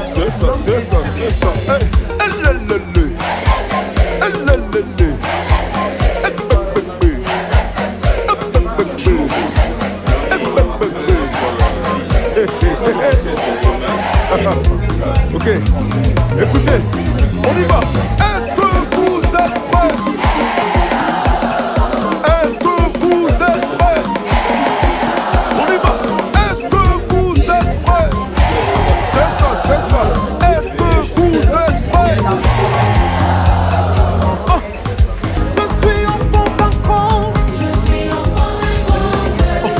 C'est ça, c'est ça, c'est ça. Ok, écoutez, on y va. Est-ce que vous êtes prêts? Est-ce que vous êtes prêts? On y va. Est-ce que vous êtes prêts? C'est ça, c'est ça. Est-ce que vous êtes prêts? Oh. Je suis enfant d'un grand. Je suis enfant d'un grand.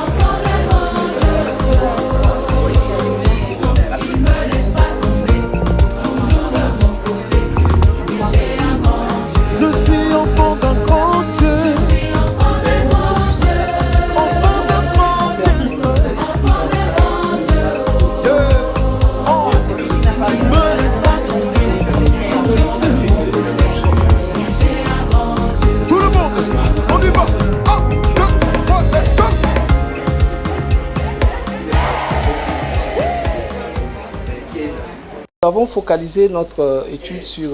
Enfant d'un grand. Il me laisse pas tomber, toujours de mon côté. J'ai un grand Dieu. Je suis enfant d'un grand Dieu. Je suis enfant d'un grand Dieu. Enfant d'un grand Dieu. Enfant d'un grand Dieu. Yeah. Oh. Il me laisse pas tomber, toujours de mon côté. J'ai un grand Dieu. Tout le monde, on y va. 1, 2, 3, let's go. Nous avons focalisé notre étude sur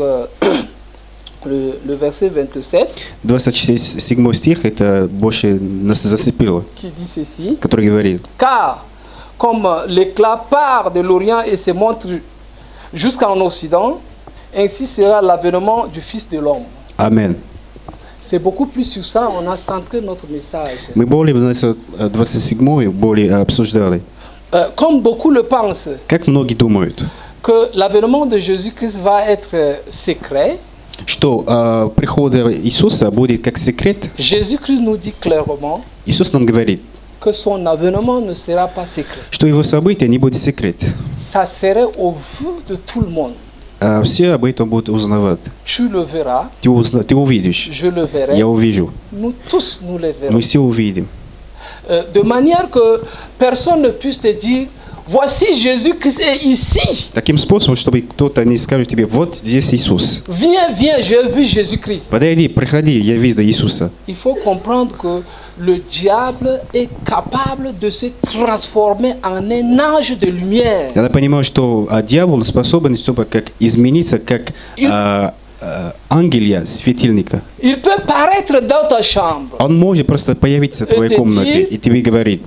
le verset 27 27 стих, это больше нас зацепило, qui dit ceci. который говорит: Car comme l'éclat part de l'Orient et se montre jusqu'en Occident, ainsi sera l'avènement du Fils de l'homme. Амен. C'est beaucoup plus sur ça, on a centré notre message. Мы более в 27 более обсуждали, Comme beaucoup le pensent, как многие думают, que l'avènement de Jésus-Christ va être secret. что приход Иисуса будет как секрет. Jésus-Christ nous dit clairement Иисус нам говорит, que son avènement ne sera pas secret. что его события не будет секрет. Ça serait au vu de tout le monde. Все об этом будут узнавать. Tu le verras, Ты увидишь, je le verrai, я увижу, nous tous nous le verrons. мы все увидим. De manière que personne ne puisse te dire, voici Jésus-Christ est ici. Таким способом, чтобы кто-то не скажет тебе: вот здесь Иисус. Viens, viens, j'ai vu Jésus-Christ. Подойди, проходи, я вижу Иисуса. Il faut comprendre que le diable est capable de se transformer en un ange de lumière. Надо понимать, что дьявол способен, чтобы как измениться, как ангел светильника. Il peut paraître dans ta chambre. Он может просто появиться в твоей комнате и тебе говорит: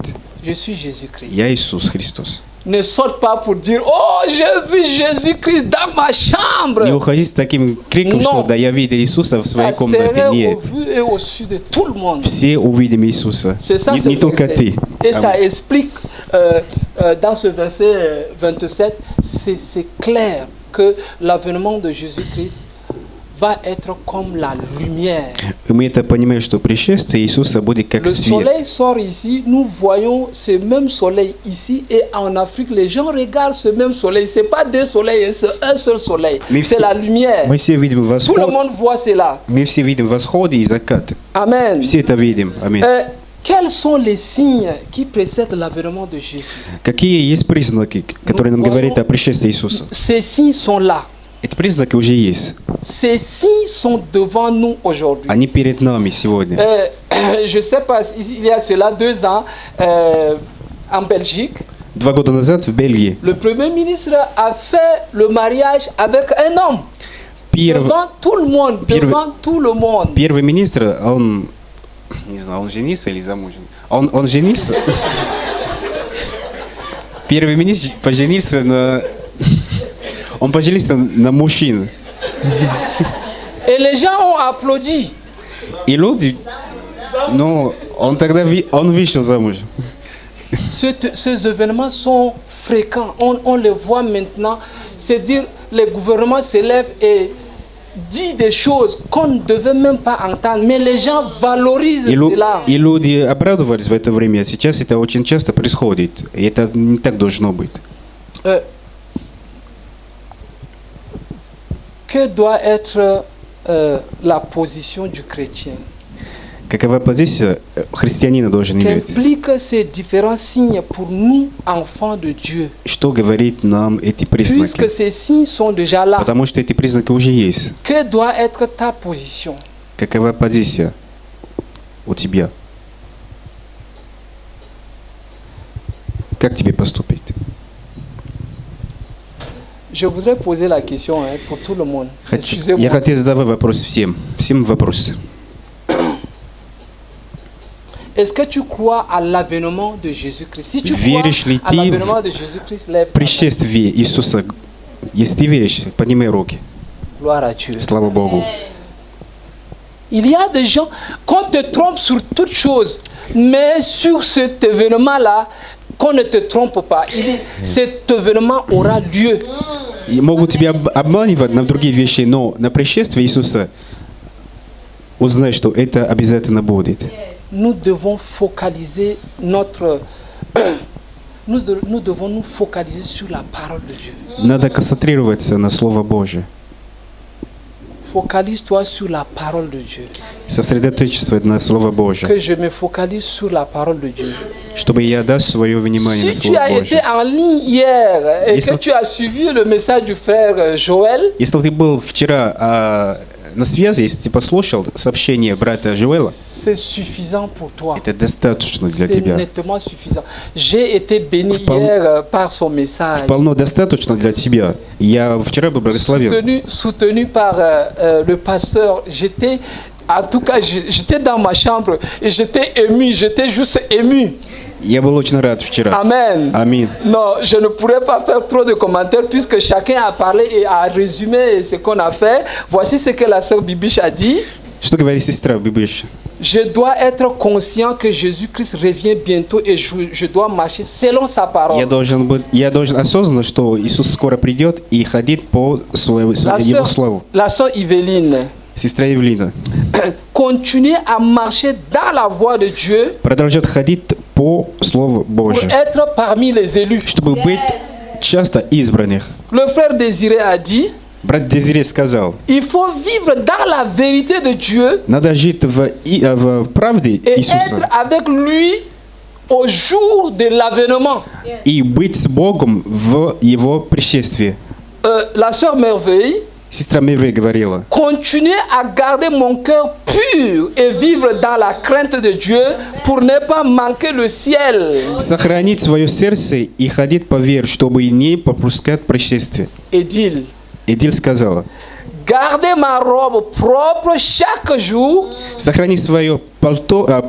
Je suis Jésus-Christ. я Иисус Христос. Ne saute pas pour dire, oh, j'ai vu Jésus-Christ dans ma chambre. Не уходи с таким криком, что да, я видел Иисуса в своей комнате. Нет. Et au-dessus de tout le monde. Все увидим Иисуса. Не только ты. Et ça explique dans ce verset 27, c'est clair que l'avènement de Jésus-Christ va être comme la lumière. Мы это понимаем, что пришествие Иисуса будет как свет. Le soleil sort ici, nous voyons ce même soleil ici, et en Afrique, les gens regardent ce même soleil. C'est pas deux soleils, c'est un seul soleil. C'est la lumière. Мы все видим восход. Tout le monde voit cela. Мы все видим восходы и закаты. Amen. Все это видим. Аминь. Quels sont les signes qui précèdent l'avènement de Jésus? Какие есть признаки, которые нам говорят о пришествии Иисуса? Ces signes sont là. Эти признаки уже есть. Ces signes sont devant nous aujourd'hui. Они перед нами сегодня. Je sais pas, il y a cela 2 ans, en Belgique, 2 года назад в Бельгии le Premier ministre a fait le mariage avec un homme. Devant tout le monde, devant tout le monde. Первый министр, он, не знаю, он женился или замужем? Он женился. Первый министр поженился на... Он поженился на мужчине. Et les gens ont applaudi. И люди, ну, он тогда он вышел замуж. Ces événements sont fréquents. On les voit maintenant. C'est-à-dire, les gouvernements se lèvent et disent des choses qu'on ne devait même pas entendre. Mais les gens valorisent cela. И люди обрадовались в это время. А сейчас это очень часто происходит. И это не так должно быть. Que doit être la position du chrétien? Какова позиция христианина должен иметь? Qu'impliquent ces différents signes pour nous, enfants de Dieu? Что говорит нам эти признаки? Puisque ces signes sont déjà là. Потому что эти признаки уже есть. Que doit être ta position? Какова позиция? у тебя. Как тебе поступить? Je voudrais poser la question pour tout le monde. Я Excusez-moi. хотел задавать вопрос всем. Всем вопрос. Est-ce que tu crois à l'avènement de Jésus-Christ? Si tu Веришь ли crois à ты l'avènement de Jésus-Christ, lève ta main. Пришествие Иисуса. Если ты веришь, поднимай руки. Gloire à Dieu. Слава Богу. Il y a des gens, qu'on te trompe sur toute chose, mais sur cet événement-là, qu'on ne te trompe pas. Cet événement aura lieu. И могут тебя обманывать на другие вещи, но на пришествие Иисуса узнай, что это обязательно будет. Nous devons focaliser notre... nous devons nous focaliser sur la parole de Dieu. Надо концентрироваться на Слово Божие. Focalise-toi sur la parole de Dieu. Сосредоточиться на Слово Божие. Que je me focalise sur la parole de Dieu. Чтобы я дал свое внимание на Si tu Слово as été Божие. en ligne hier et Если- que tu as suivi le message du frère Joël, Если ты был вчера на связи, если ты послушал сообщение брата Жуэла, c'est suffisant pour toi. это достаточно для C'est тебя. nettement suffisant. J'ai été béni Впол- hier par son message. Полно достаточно для тебя. Я вчера был благословен. Soutenu par le pasteur. J'étais, en tout cas, j'étais dans ma chambre et j'étais ému. J'étais juste ému. Я был очень рад вчера. Amen. Аминь. Non, je ne pourrais pas faire trop de commentaires puisque chacun a parlé et a résumé ce qu'on a fait. Voici ce que la sœur Bibiche a dit. Что говорит сестра Бибиш? Je dois être conscient que Jésus-Christ revient bientôt et je dois marcher selon sa parole. Я должен осознанно, что Иисус скоро придет и ходить по Его слову. La sœur Yveline, Сестра Евлина continuer à marcher dans la voie de Dieu продолжает ходить по Слову pour Божию, être parmi les élus. чтобы быть часто избранных. Le frère Désiré a dit, Брат Дезире сказал, il faut vivre dans la vérité de Dieu надо жить в правде et Иисуса être avec lui au jour de l'avènement. и быть с Богом в Его пришествии. La sœur Merveille, Сестра Меврей говорила, continuer à garder mon cœur pur et vivre dans la crainte de Dieu pour ne pas manquer le ciel. сохранить свое сердце и ходить по вере, чтобы не пропускать пришествие. Édile, Эдиль сказала, garder ma robe propre chaque jour сохрани свое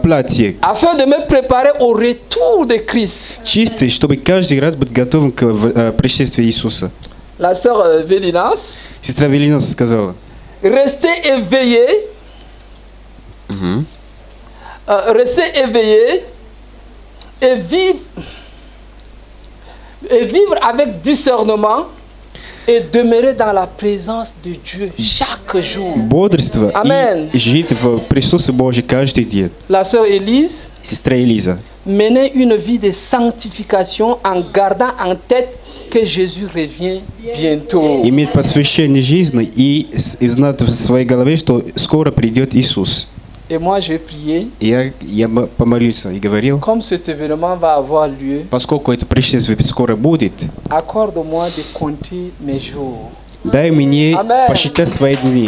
платье afin de me préparer au retour de Christ. чистое, чтобы каждый раз быть готовым к пришествию Иисуса. La sœur Vélinas, Сестра Велинос сказала, rester éveillé, rester éveillé et vivre avec discernement et demeurer dans la présence de Dieu chaque jour. бодрство Amen. и жить в присутствии Божьем каждый день. La sœur Élise, Сестра Элиза, mener une vie de sanctification en gardant en tête que Jésus revient bientôt. иметь посвящение жизни и знать в своей голове, что скоро придет Иисус. Et moi, j'ai prié, Я помолился и говорил, comme cet événement va avoir lieu, поскольку это пришествие скоро будет, accorde-moi de compter mes jours. дай мне Amen. посчитать свои дни.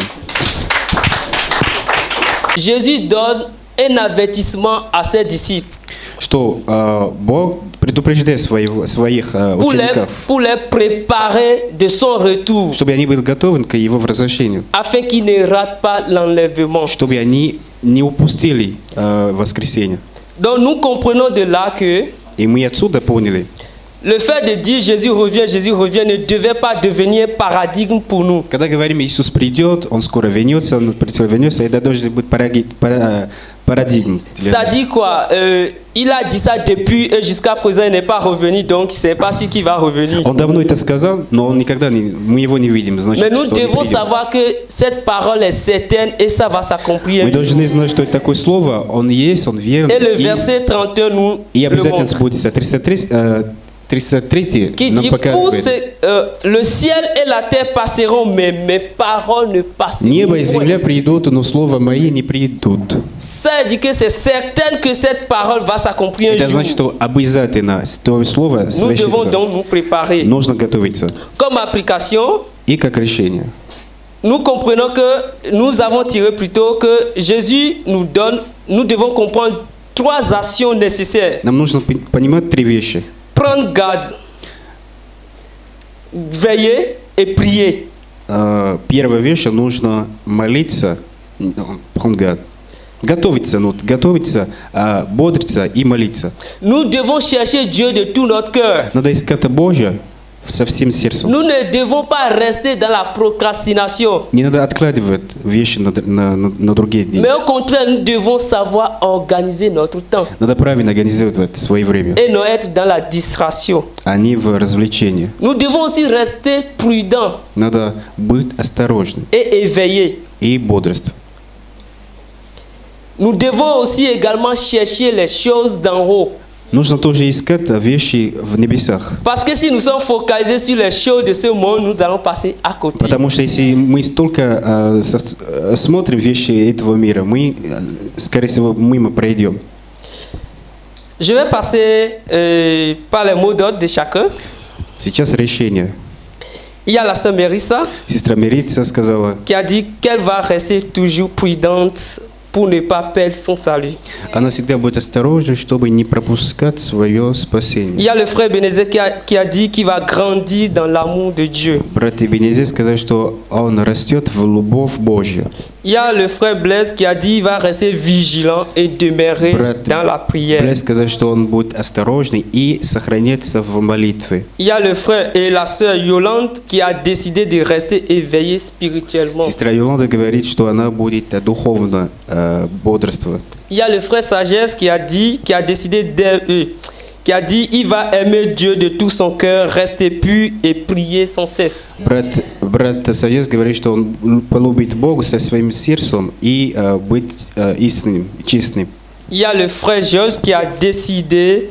Jésus donne un avertissement à ses disciples Что Бог предупреждает своих учеников, pour les préparer de son retour, чтобы они были готовы к Его возвращению, afin qu'ils ne ratent pas l'enlèvement. чтобы они не упустили воскресенье. Donc nous comprenons de là que И мы отсюда поняли, le fait de dire Jésus revient ne devait pas devenir paradigme pour nous. когда говорим Иисус придет, Он скоро вернется, это должен быть парадигм. C'est-à-dire quoi? Il a dit ça depuis et jusqu'à présent il n'est pas revenu, donc c'est pas sûr qu'il va revenir. Он давно это сказал, но он никогда мы его не видим, значит, Mais nous что он не devons придет. savoir que cette parole est certaine et ça va s'accomplir. Мы должны знать, что это такое слово, он есть, он верен, Et le verset 31 nous и le обязательно montre. сбудется. 303 Qui нам dit pour показывает. le ciel et la terre passeront, mais mes paroles ne passeront Небо и point. земля придут, но слово мои не придут. Ça dit que c'est certain que cette parole va s'accomplir un Это jour. значит, что обязательно то слово Nous devons donc свершится. nous préparer. Нужно готовиться. Comme application, И как решение. nous comprenons que nous avons tiré plutôt que Jésus nous donne, nous devons comprendre 3 actions nécessaires. Нам нужно понимать 3 вещи. Prendre garde, veiller et prier. Первая вещь, нужно молиться, готовиться, бодриться и молиться. Nous devons chercher Dieu de tout notre cœur. Надо искать Божье со всем сердцем. Nous ne devons pas rester dans la procrastination. Не надо откладывать вещи на другие дни. Mais au contraire, nous devons savoir organiser notre temps Надо правильно организовывать свое время, et non être dans la distraction. а не в развлечении. Nous devons aussi rester prudents Надо быть осторожным et éveillés. и бодрствовать. Nous devons aussi également chercher les choses d'en haut. Нужно тоже искать вещи в небесах. Parce que si nous sommes focalisés sur les choses de ce monde, nous allons passer à côté. Потому что если мы столько смотрим вещи этого мира, мы, скорее всего, мимо пройдем. Je vais passer par les mots d'ordre de chacun. Сейчас решение. Il y a la sœur Mérissa Сестра Мирица сказала, qui a dit qu'elle va rester toujours prudente pour ne pas perdre son salut. она всегда будет осторожна, чтобы не пропускать свое Il y спасение. a le frère Bénézé qui a dit qu'il va grandir dans l'amour de Dieu. Брат Ибенезе сказал, что он растет в любовь Божью. Il y a le frère Blaise qui a dit qu'il va rester vigilant et demeurer dans la prière. Брат сказал, что он будет осторожный и сохраняться в молитве. Il y a le frère et la sœur Yolande qui a décidé de rester éveillée spirituellement. Сестра Йоланда говорит, что она будет духовно бодрствовать. Il y a le frère Sagesse qui a décidé qui a dit il va aimer Dieu de tout son cœur, rester pur et prier sans cesse. Брат Сажес говорит, что он полюбит Бога со своим сердцем и быть истинным, честным. Il y a le frère Georges qui a décidé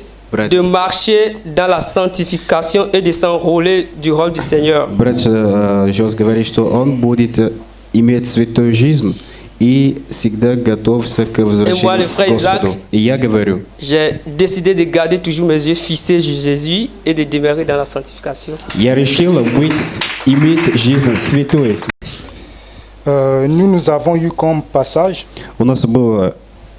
de marcher dans la sanctification et de s'enrôler du rôle du Seigneur. Брат Жос говорит, что он будет иметь святую жизнь и всегда готовься к возвращению к Господу. И я говорю, j'ai décidé de garder toujours mes yeux fixés sur Jésus et de demeurer dans la sanctification. я решила иметь жизнь святой. Nous avons eu comme passage У нас была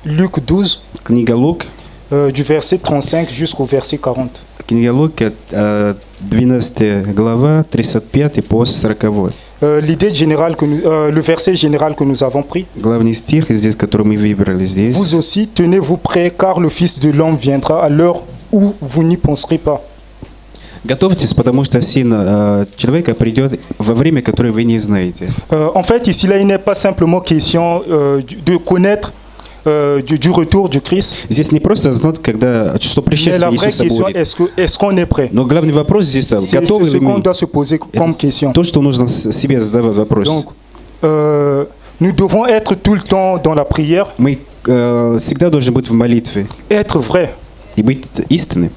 Luc 12, книга Лук, du verset 35 jusqu'au verset 40. книга Лука, 12 глава, 35 по 40. L'idée générale le verset général que nous avons pris. Главный стих здесь, который мы выбрали здесь. Vous aussi, tenez-vous prêts, car le Fils de l'homme viendra à l'heure où vous n'y penserez pas. Готовьтесь, потому что Сын человека придет во время, которое вы не знаете. En fait, ici, là, il n'est pas simplement question de connaître du retour du Christ. Здесь не просто знать, что пришествие Иисуса будет. Est-ce qu'on est prêt? Но главный вопрос здесь, готовы C'est ce ли qu'on мы? doit se poser comme question. То, что нужно себе задавать вопрос. Donc, nous devons être tout le temps dans la prière, Мы всегда должны быть в молитве être vrai. и быть истинным.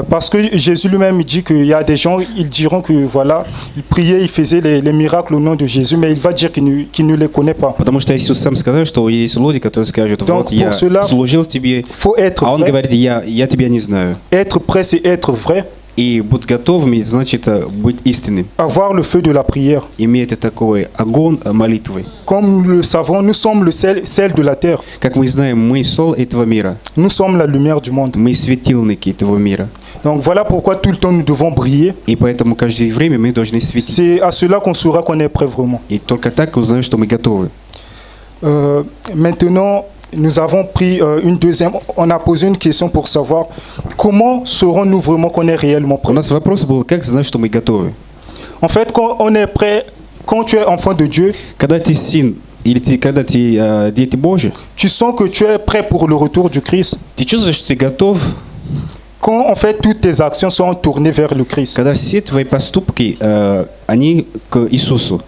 Parce que Jésus lui-même dit qu'il y a des gens, ils diront que voilà, il priait, il faisait les miracles au nom de Jésus, mais il va dire qu'il ne les connaît pas. Потому что Иисус сам сказал, что есть люди, которые скажут, Donc, вот я служил тебе, faut être а Он vrai. говорит, я тебя не знаю. Être prêt, c'est être vrai. И быть готовыми, значит быть истинным. Avoir le feu de la prière. Иметь такой огонь молитвы. Comme nous le savons, nous sommes le sel de la terre. Как мы знаем, мы соль этого мира. Nous sommes la lumière du monde. Мы светильники этого мира. Donc voilà pourquoi tout le temps nous devons briller. И поэтому каждое время мы должны светить. C'est à cela qu'on saura qu'on est prêt vraiment. И только так узнаем, что мы готовы. Maintenant, nous avons pris on a posé une question pour savoir comment saurons-nous vraiment qu'on est réellement У prêt. нас вопрос был, как знать, что мы готовы? En fait, quand on est prêt, quand tu es enfant de Dieu, Когда ты сын, или когда ты дети Божьи, tu sens que tu es prêt pour le retour du Christ. ты чувствуешь, что ты готов, Quand en fait toutes tes actions sont tournées vers le Christ. когда все твои поступки, они к Иисусу.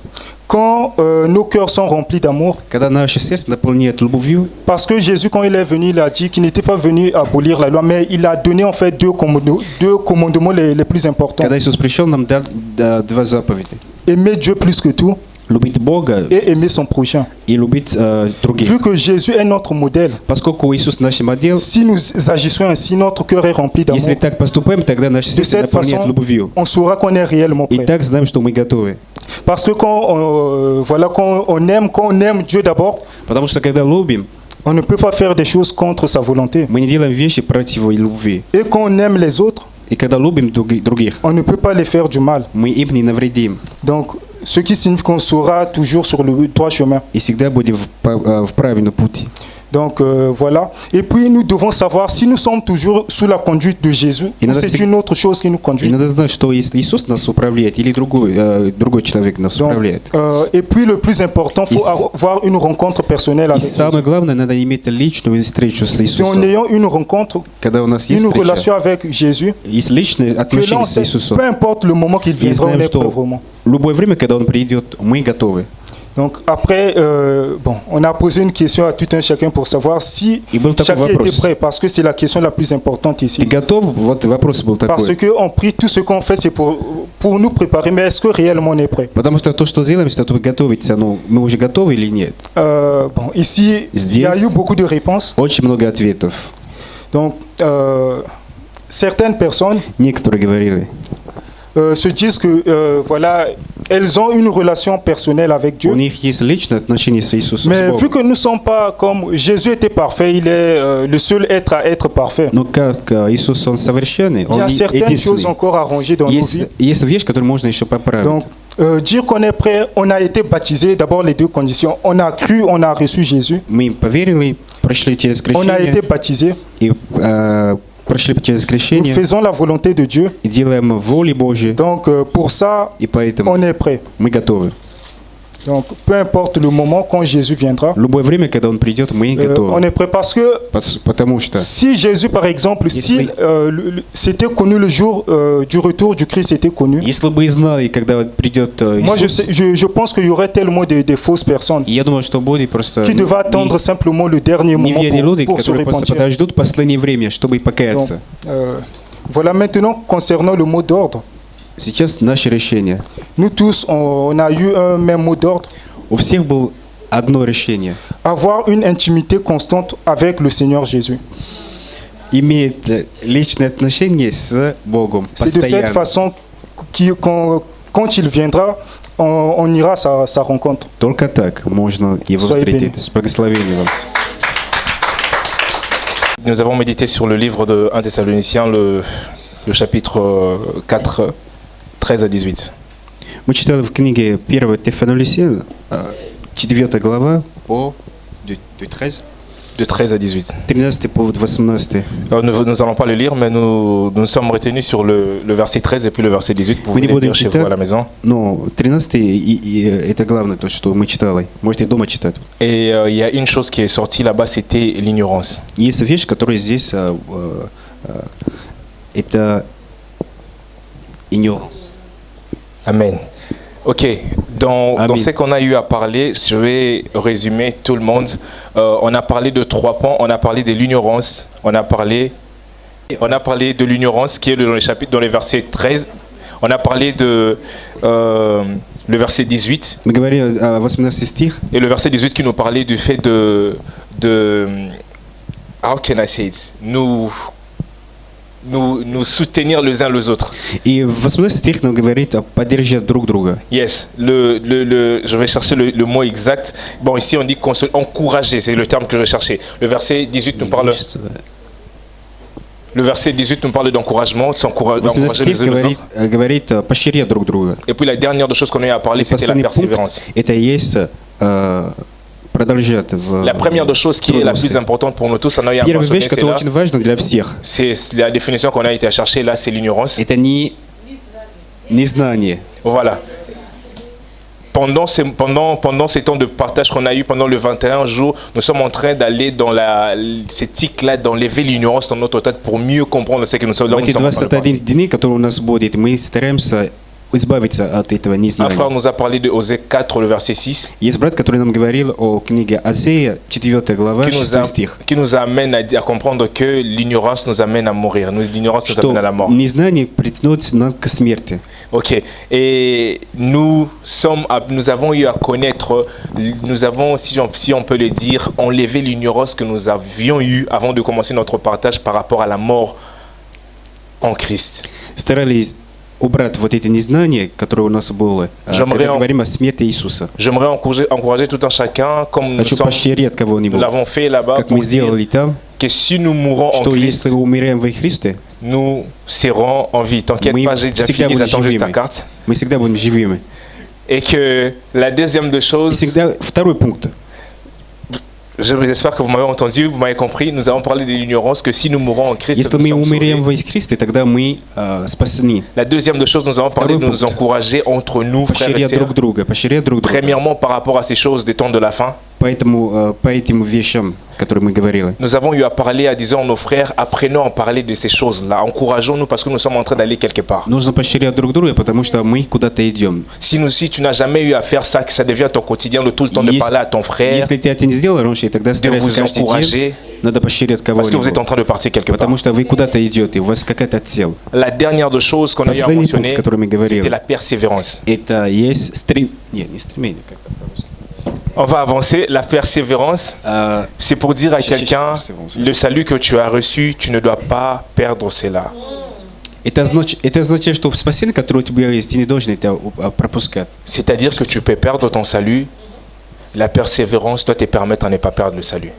Quand nos cœurs sont remplis d'amour. Когда наше сердце наполняет любовью. Parce que Jésus, quand il est venu, il a dit qu'il n'était pas venu abolir la loi, mais il a donné en fait deux commandements les plus importants. Когда Иисус пришел, нам дал два заповеди. Aimer Dieu plus que tout. Любить Бога et aimer son prochain. И любить других. Vu que Jésus est notre modèle, поскольку Иисус наш модель, si nous agissons ainsi, notre cœur est rempli d'amour. Если так поступаем, тогда наше сердце наполняет любовью. On saura qu'on est réellement prêt. И так знаем, что мы готовы. Parce que quand on aime Dieu d'abord, Потому что когда любим, on ne peut pas faire des choses contre sa volonté. мы не делаем вещи против его любви. Et quand on aime les autres, И когда любим других, on ne peut pas les faire du mal. мы им не навредим. Donc, ce qui signifie qu'on sera toujours sur le droit chemin. И всегда будем в правильном пути. Donc voilà. Et puis nous devons savoir si nous sommes toujours sous la conduite de Jésus, ou c'est une autre chose qui nous И conduit. надо знать, что если Иисус нас управляет или другой человек нас Donc, управляет. et puis le plus important, il faut avoir une rencontre personnelle И avec самое Jésus. главное, надо иметь личную встречу с Si en Иисусом. ayant une rencontre, Когда у нас есть une встреча, relation avec Jésus, есть личные que là, отношения on с sait, Иисусом. peu importe le moment qu'il И viendra, on знаем, est prêt что vraiment. в любое время, когда Он придет, мы готовы. Donc après, on a posé une question à tout un chacun pour savoir si И был такой chacun était вопрос. prêt, parce que c'est la question la plus importante Ты ici. готов? Вот вопрос был Parce такой. qu'on prie, tout ce qu'on fait, c'est pour nous préparer, mais est-ce que réellement on est prêt? Потому что то, что делаем, чтобы готовиться, ну, мы уже готовы или нет? Bon, ici, il y a eu beaucoup de réponses. Очень много ответов. Donc, certaines personnes Некоторые говорили, se disent que, voilà, elles ont une relation personnelle avec у Dieu. них есть личное отношение с Иисусом, с Mais vu Богом. que nous ne sommes pas comme Jésus était parfait, il est le seul être à être parfait. Но как Иисус, Он совершенный, Il y Он a certaines choses единственный. encore à ranger dans nos vies. Есть вещь, которую можно еще поправить. Donc, dire qu'on est prêt, on a été baptisé, d'abord les deux conditions. On a cru, on a reçu Jésus. Мы поверили, прошли через On a été крещение, baptisé. и прошли через Nous крещение, faisons la volonté de Dieu. и делаем волю Божью, Donc, pour ça, и поэтому on est prêt. мы готовы. Donc, peu importe le moment quand Jésus viendra, В любое время, когда Он придет, мы on готовы. est prêt. Parce que Потому что si Jésus, par exemple, si c'était connu le jour du retour du Christ, était connu, если бы знали, когда вот придет moi Иисус, je pense qu'il y aurait tellement de fausses personnes я думаю, что будет просто qui devaient attendre simplement le dernier moment неверные люди, pour se которые просто repentir. подождут последнее время, чтобы покаяться. Voilà, maintenant, concernant le mot d'ordre, Сейчас наше решение. nous tous, on a eu un même mot d'ordre, У всех было одно решение. avoir une intimité constante avec le Seigneur Jésus. Иметь личное отношение с Богом C'est de cette постоянно. façon quand il viendra, on ira à sa rencontre. Только так можно Его Soyez встретить. bénis. С благословением вам. Nous avons médité sur le livre de 1 Thessaloniciens, le chapitre 4, 13 à 18. Мы читали в книге 1 Тефанолисия, 4 глава, по 13, De 13 à 18. 13 по 18. Nous allons pas le lire, mais nous sommes retenus sur le verset 13 et puis le verset 18 pour Мы не vous будем lire chez vous à la читать, maison. но 13 это главное, то, что мы читали. Можете дома читать. Et il y a une chose qui est sortie là-bas, c'était l'ignorance. Есть вещь, которая здесь, это ignorance. Amen. Ok, dans Amen. ce qu'on a eu à parler, je vais résumer tout le monde. On a parlé de 3 points. On a parlé de l'ignorance. On a parlé de l'ignorance qui est dans le chapitre, dans le verset 13. On a parlé de le verset 18. Мы говорили о 18 стих, Et le verset 18 qui nous parlait du fait de how can I say it? Nous soutenir les uns les autres. и в 18 стих нам говорит поддержать друг друга. Yes, je vais chercher le mot exact. Bon, ici on dit encourager, c'est le terme que je cherchais. Le verset 18 nous parle. Le verset 18 nous parle d'encouragement, d'encourager 18 les стих uns les autres. говорит поощрять друг друга. Et puis la dernière des choses qu'on a eu à parler, c'était la Последний persévérance. пункт это и есть продолжать в La première des choses qui est la plus importante pour nous tous, on a eu à Первая mentionner, вещь, которая очень важна для всех, c'est la définition qu'on a été à chercher là, c'est l'ignorance. это не незнание. Voilà. Pendant ces temps de partage qu'on a eu pendant le 21 jours, nous sommes en train d'aller dans cette tic-là, d'enlever l'ignorance dans notre tête pour mieux comprendre ce que nous sommes là. В эти 21 дни, которые у нас будет, мы стараемся избавиться от этого Un frère незнания. nous a parlé de Osée 4, le verset 6, Есть брат, который нам говорил о книге Осея, 4 глава, 6 стих, qui nous amène à comprendre que l'ignorance nous amène à mourir. L'ignorance nous что amène à la mort. незнание притянет нас к смерти. Ok. Et nous avons eu à connaître, nous avons, si on peut le dire, enlevé l'ignorance que nous avions eue avant de commencer notre partage par rapport à la mort en Christ. Старались убрать вот эти незнания, которые у нас было, когда говорим о смерти Иисуса. J'aimerais encourager tout un chacun, comme Хочу поощрять кого-нибудь, nous l'avons fait là-bas, как мы сделали там, que si nous mourons en что Christ, если мы умираем во Христе, nous serons en vie. T'inquiète pas, j'ai déjà fini, j'attends juste ta carte. Мы всегда будем живыми. Et que la deuxième des choses, И всегда второй пункт. j'espère que vous m'avez entendu, vous m'avez compris, nous avons parlé de l'ignorance, que si nous mourons en Christ, Если nous мы sommes умираем sauvés. во Христе, тогда мы спасены. La deuxième des choses, nous avons parlé de nous encourager entre nous, frères et Поощрять sœurs. друг друга, поощрять друг друга. Premièrement, par rapport à ces choses des temps de la fin, Поэтому по этим вещам, которые мы говорили, nous avons eu à parler à, disons, nos frères, apprenons à parler de ces choses-là, encourageons-nous parce que nous sommes en train d'aller quelque part. нужно поощрять друг друга, потому что мы куда-то идем. Si tu n'as jamais eu à faire ça, que ça devient ton quotidien, de tout le temps de parler à ton frère, Если ты это не сделал раньше, тогда de старайся vous каждый encourager, день, надо поощрять parce que vous êtes en кого-нибудь, train de partir quelque part. потому что вы куда-то идете, у вас какая-то цель. La dernière des choses qu'on a eu à Последний mentionner, пункт, который мы говорили. c'était la persévérance. Это есть не стремление, как-то по-русски. On va avancer. La persévérance, c'est pour dire à quelqu'un, le salut que tu as reçu, tu ne dois pas perdre cela. Это означает, что спасение, которое у тебя есть, ты не должен это пропускать. C'est-à-dire que tu peux perdre ton salut. La persévérance doit te permettre à ne pas perdre le salut.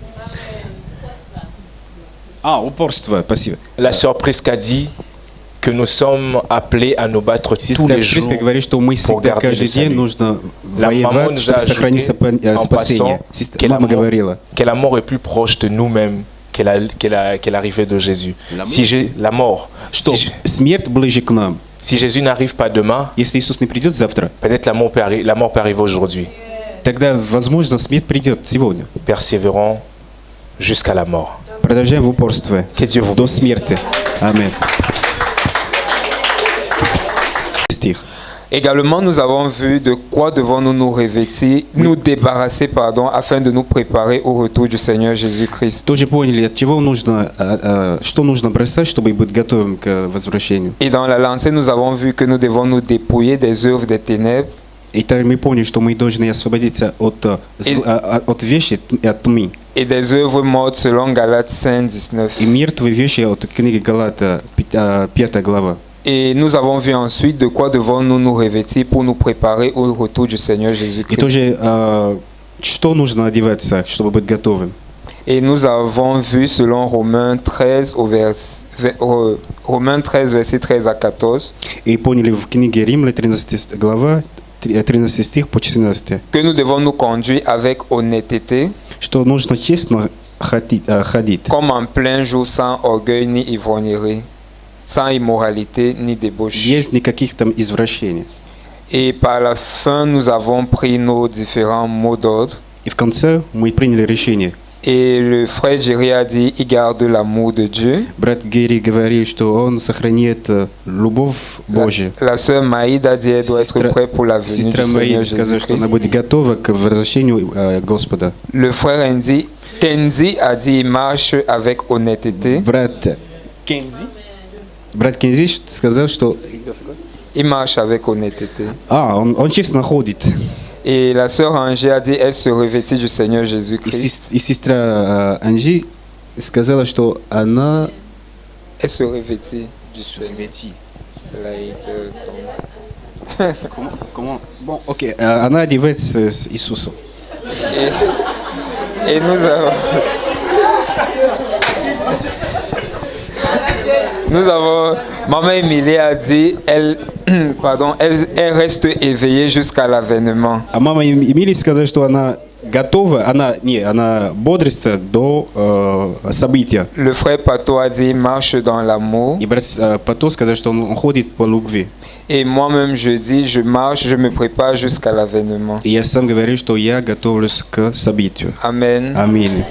Упорство, спасибо. La sœur Prisca dit que nous sommes appelés à nous battre tous les jours Сестра говорит, что мы pour всегда, garder le каждый день salut. нужно La maman воевать, nous a чтобы сохранить ajouté en спасение. passant que la Мама говорила. la mort est plus proche de nous-mêmes que l'arrivée de Jésus. La mort. Что смерть ближе к нам. Si Jésus n'arrive pas demain, Если Иисус не придет завтра, peut-être la mort peut arriver aujourd'hui. тогда, возможно, смерть придет сегодня. Persévérons jusqu'à la mort. Продолжаем в упорстве Que Dieu vous до bénisse. смерти. Аминь. Стих. Également, nous avons vu de quoi devons-nous nous revêtir, nous débarrasser, afin de nous préparer au retour du Seigneur Jésus-Christ. Тоже поняли, от чего нужно, что нужно бросать, чтобы быть готовым к возвращению. Et dans la lancée, nous avons vu que nous devons nous dépouiller des œuvres des ténèbres И так мы поняли, что мы должны освободиться от вещи, от тьмы. et des œuvres mortes selon Galates 5:19. И мертвые вещи от книги Галата, 5 глава. Et nous avons vu ensuite de quoi devons-nous nous revêtir pour nous préparer au retour du Seigneur И Jésus-Christ. тоже, что нужно одеваться, чтобы быть готовым. Et nous avons vu selon Romains 13, Romains 13 versets 13 à 14, И поняли в книге Римлян 13 глава, 13 стих по 14, que nous devons nous conduire avec honnêteté, что нужно честно ходить, comme en plein jour, sans orgueil ni ivrognerie, sans immoralité ni débauche. без никаких там извращений. Et par la fin, nous avons pris nos différents mots d'ordre. И в конце мы приняли решение. Et le frère Jerry a dit, il garde l'amour de Dieu. Брат Герри говорит, что он сохранит любовь Божью. La sœur Maïd a dit, elle doit être prête pour la venue du Сестра Seigneur Маид сказала, что она Jésus-Christ. будет готова к возвращению Господа. Le frère Kenzi a dit, il marche avec honnêteté. Брат Кензи сказал, что Il marche avec honnêteté. он честно ходит. Et la sœur Angé a dit, elle se revêtit du Seigneur Jésus-Christ. И сестра Анжи сказала, что она Elle se revêtit du Seigneur. она одевается с Иисусом. Et nous avons Maman Émilie a dit, elle reste éveillée jusqu'à l'avènement. А мама Эмилии сказала, что она готова, она бодрится до события. Le frère Pato a dit, marche dans l'amour. И брат Пато сказал, что он ходит по любви. Et moi-même je dis, je marche, je me prépare jusqu'à l'avènement. И я сам говорю, что я готовлюсь к событию. Amen. Аминь.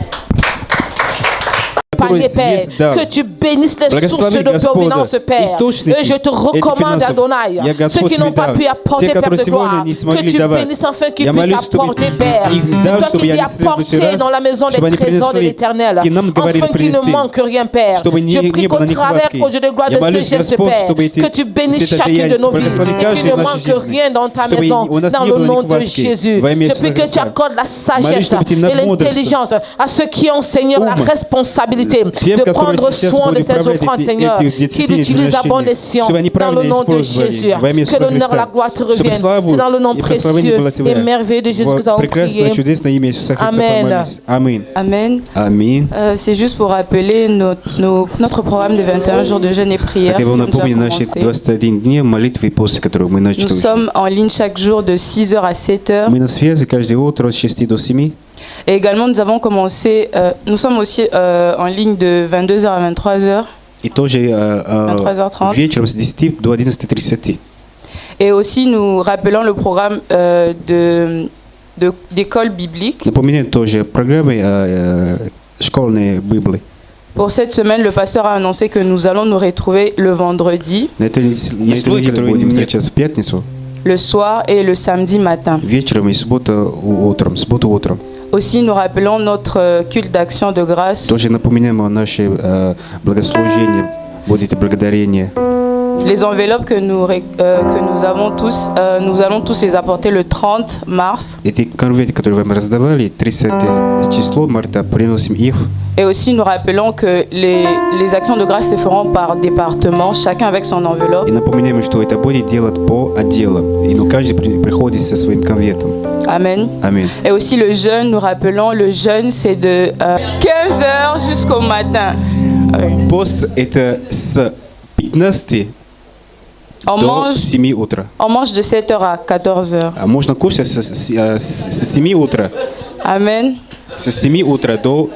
Père, que tu bénisses les sources de provenance, Père. Et je te recommande, Adonai, ceux qui n'ont pas pu apporter, Père de gloire, que tu bénisses enfin qu'ils puissent apporter, Père. C'est toi qui dis apporter dans la maison des trésors de l'Éternel, afin qu'il ne manque rien, Père. Je prie qu'au travers, projet de gloire de ce geste, Père, que tu bénisses chacune de nos vies et qu'il ne manque rien dans ta maison, dans le nom de Jésus. Je prie que tu accordes la sagesse et l'intelligence à ceux qui ont, Seigneur, la responsabilité fidélité, de prendre soin de ces offrandes, Seigneur, qu'il utilise à bon escient, dans le nom de Jésus. Que l'honneur et la gloire te reviennent. C'est dans le nom précieux et merveilleux de Jésus que nous avons prié. Amen. Amen. Amen. C'est juste pour rappeler notre programme de 21 jours de jeûne et prière. Nous sommes en ligne chaque jour de 6h à 7h. Et également, nous avons commencé, nous sommes aussi en ligne de 22h à 23h. 23h30. Et aussi, nous rappelons le programme d'école biblique. Pour cette semaine, le pasteur a annoncé que nous allons nous retrouver le vendredi, le soir et le samedi matin. Aussi, nous rappelons notre culte d'action de grâce. Les enveloppes que nous avons tous, nous allons tous les apporter le 30 mars. Et aussi, nous rappelons que les actions de grâce se feront par département, chacun avec son enveloppe. Amen. Amen. Et aussi le jeûne, nous rappelons, le jeûne c'est de 15h jusqu'au matin. Пост это с 15 on mange de 7h à 14h. Можно кушать с 7 утра. Amen. С 7 утра до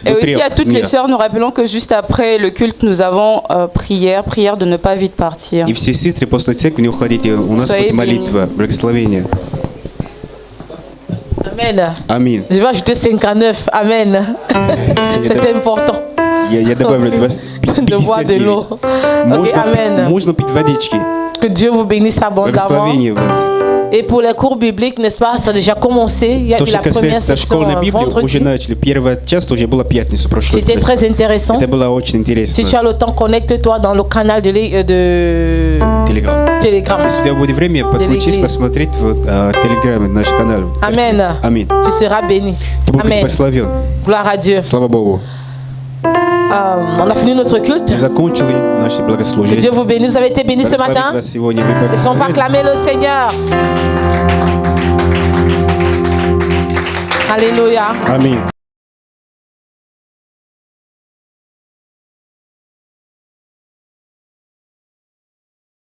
Et aussi à toutes les sœurs, nous rappelons que juste après le culte, nous avons prière de ne pas vite partir. И все сестры после церкви не уходите, у нас будет молитва, благословение. Amen. Amen. Je vais ajouter 59. Amen. C'est important. Я добавлю 50. De boire de l'eau. Okay, amen. Можно пить водички. Que Dieu vous bénisse abondamment. Благословение вас. Et pour les cours bibliques, n'est-ce pas, ça a déjà commencé. Il y a eu la première session vendredi. C'était très intéressant. Si tu as le temps, connecte-toi dans le canal de Telegram. Если у тебя будет время, подключись, посмотреть в Телеграме наш канал. Amen. Аминь. Tu seras béni. Amen. Благословен. Gloire à Dieu. Слава Богу. On a fini notre culte. Que Dieu vous bénisse. Vous avez été bénis ce matin. Laissons pas acclamer le Seigneur. Alléluia. Amen.